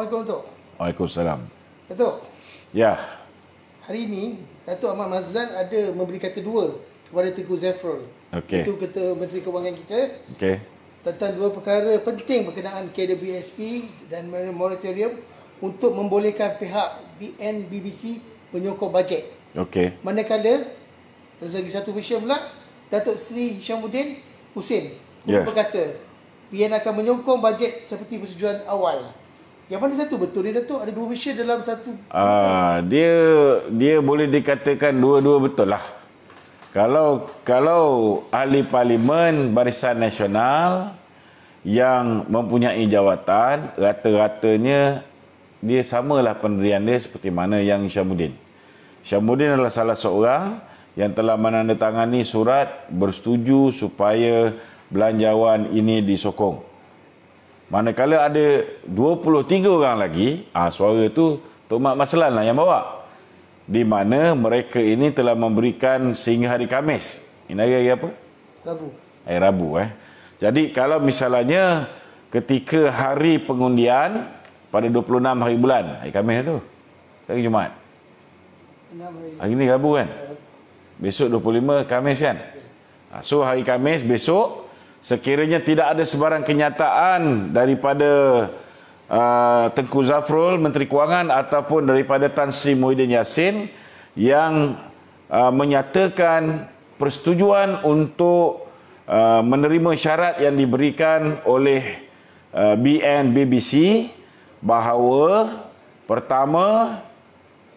Assalamualaikum Datuk. Waalaikumsalam. Datuk. Ya. Hari ini Datuk Ahmad Mazlan ada memberi kata dua kepada Tengku Zafrul. Okey. Itu Ketua Menteri Kewangan kita. Okey. Tentang dua perkara penting berkenaan KWSP dan moratorium untuk membolehkan pihak BNBBC menyokong bajet. Okey. Manakala dalam lagi satu versi pula Datuk Seri Hishamuddin Hussein berkata PN akan menyokong bajet seperti persetujuan awal. Yang mana satu betul ni Datuk? Ada dua versi dalam satu. Dia boleh dikatakan dua-dua betul lah. Kalau ahli parlimen Barisan Nasional yang mempunyai jawatan, rata-ratanya dia samalah pendirian dia seperti mana yang Hishamuddin. Hishamuddin adalah salah seorang yang telah menandatangani surat bersetuju supaya belanjawan ini disokong. Manakala ada 23 orang lagi, suara tu Tok Mat Maslan lah yang bawa. Di mana mereka ini telah memberikan sehingga hari Khamis. Ini hari apa? Rabu. Hari Rabu. Jadi kalau misalnya ketika hari pengundian pada 26 hari bulan, hari Khamis tu, hari Jumaat. Hari ni Rabu kan? Besok 25 Khamis kan? So hari Khamis besok, sekiranya tidak ada sebarang kenyataan daripada Tengku Zafrul, Menteri Kewangan ataupun daripada Tan Sri Muhyiddin Yassin yang menyatakan persetujuan untuk menerima syarat yang diberikan oleh BNBBC bahawa pertama,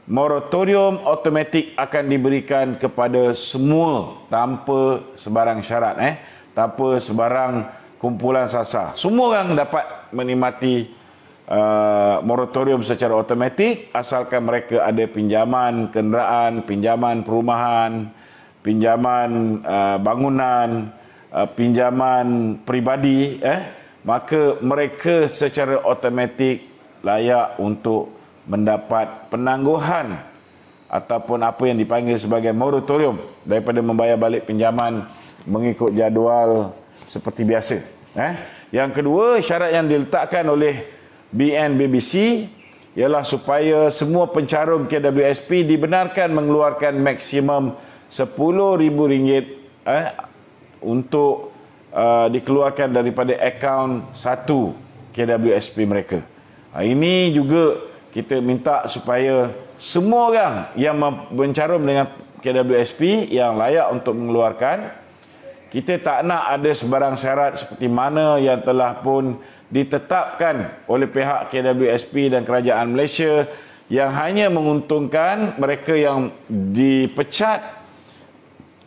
moratorium automatik akan diberikan kepada semua tanpa sebarang syarat, tanpa sebarang kumpulan sasar. Semua orang dapat menikmati moratorium secara automatik asalkan mereka ada pinjaman kenderaan, pinjaman perumahan, pinjaman bangunan, pinjaman peribadi, maka mereka secara automatik layak untuk mendapat penangguhan ataupun apa yang dipanggil sebagai moratorium daripada membayar balik pinjaman mengikut jadual seperti biasa. Yang kedua, syarat yang diletakkan oleh BNBBC ialah supaya semua pencarum KWSP dibenarkan mengeluarkan maksimum RM10,000 untuk dikeluarkan daripada akaun satu KWSP mereka. Ini juga kita minta supaya semua orang yang mencarum dengan KWSP yang layak untuk mengeluarkan, kita tak nak ada sebarang syarat seperti mana yang telah pun ditetapkan oleh pihak KWSP dan Kerajaan Malaysia yang hanya menguntungkan mereka yang dipecat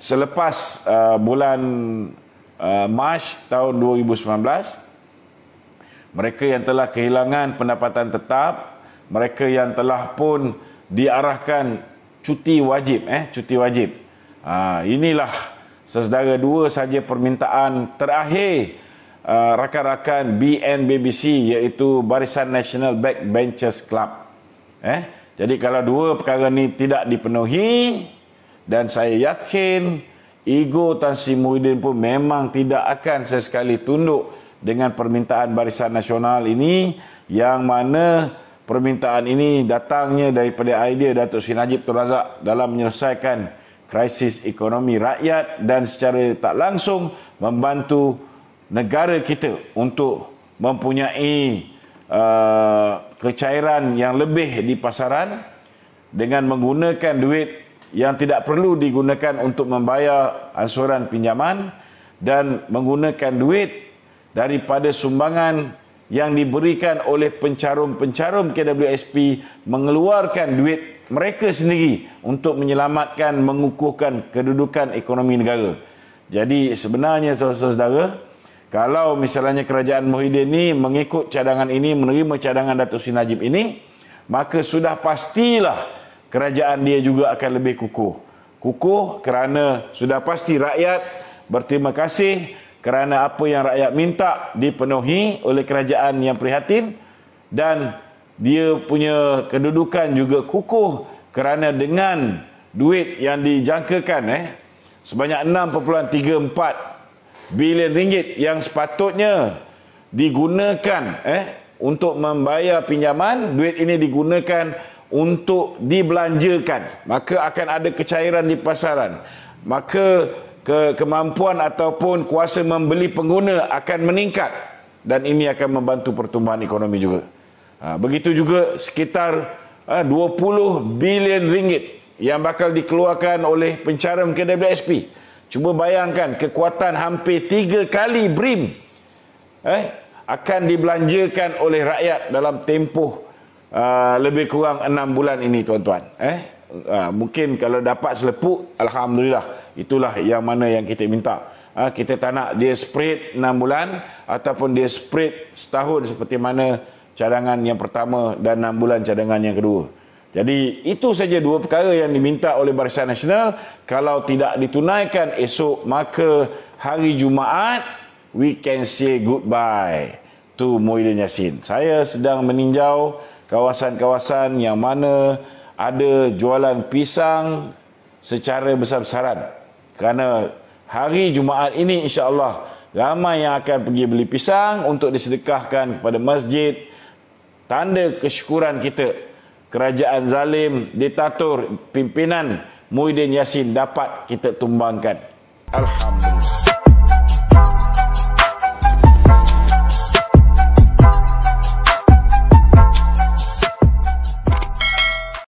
selepas bulan Mac tahun 2019, mereka yang telah kehilangan pendapatan tetap, mereka yang telah pun diarahkan cuti wajib. Inilah sesedara dua saja permintaan terakhir rakan-rakan BNBBC, iaitu Barisan Nasional Backbenchers Club. Jadi kalau dua perkara ni tidak dipenuhi, dan saya yakin ego Tan Sri Muhyiddin pun memang tidak akan sesekali tunduk dengan permintaan Barisan Nasional ini, yang mana permintaan ini datangnya daripada idea Datuk Seri Najib Tun Razak dalam menyelesaikan krisis ekonomi rakyat dan secara tak langsung membantu negara kita untuk mempunyai kecairan yang lebih di pasaran dengan menggunakan duit yang tidak perlu digunakan untuk membayar ansuran pinjaman dan menggunakan duit daripada sumbangan yang diberikan oleh pencarum-pencarum KWSP, mengeluarkan duit mereka sendiri untuk menyelamatkan, mengukuhkan kedudukan ekonomi negara. Jadi sebenarnya saudara-saudara, kalau misalnya kerajaan Muhyiddin ini mengikut cadangan ini, menerima cadangan Datuk Seri Najib ini, maka sudah pastilah kerajaan dia juga akan lebih kukuh. Kukuh kerana sudah pasti rakyat berterima kasih kerana apa yang rakyat minta dipenuhi oleh kerajaan yang prihatin, dan dia punya kedudukan juga kukuh kerana dengan duit yang dijangkakan sebanyak 6.34 bilion ringgit yang sepatutnya digunakan untuk membayar pinjaman, duit ini digunakan untuk dibelanjakan, maka akan ada kecairan di pasaran, maka kemampuan ataupun kuasa membeli pengguna akan meningkat, dan ini akan membantu pertumbuhan ekonomi juga. Begitu juga sekitar 20 bilion ringgit yang bakal dikeluarkan oleh pencarum KWSP. Cuba bayangkan, kekuatan hampir 3 kali BRIM akan dibelanjakan oleh rakyat dalam tempoh lebih kurang 6 bulan ini, tuan-tuan. Mungkin kalau dapat selepuk, alhamdulillah, itulah yang mana yang kita minta. Kita tak nak dia spread 6 bulan ataupun dia spread setahun seperti mana cadangan yang pertama dan 6 bulan cadangan yang kedua. Jadi itu saja dua perkara yang diminta oleh Barisan Nasional. Kalau tidak ditunaikan esok, maka hari Jumaat we can say goodbye to Muhyiddin Yassin. Saya sedang meninjau kawasan-kawasan yang mana ada jualan pisang secara besar-besaran. Kerana hari Jumaat ini insya-Allah ramai yang akan pergi beli pisang untuk disedekahkan kepada masjid. Tanda kesyukuran kita, kerajaan zalim, diktator, pimpinan Muhyiddin Yassin dapat kita tumbangkan. Alhamdulillah.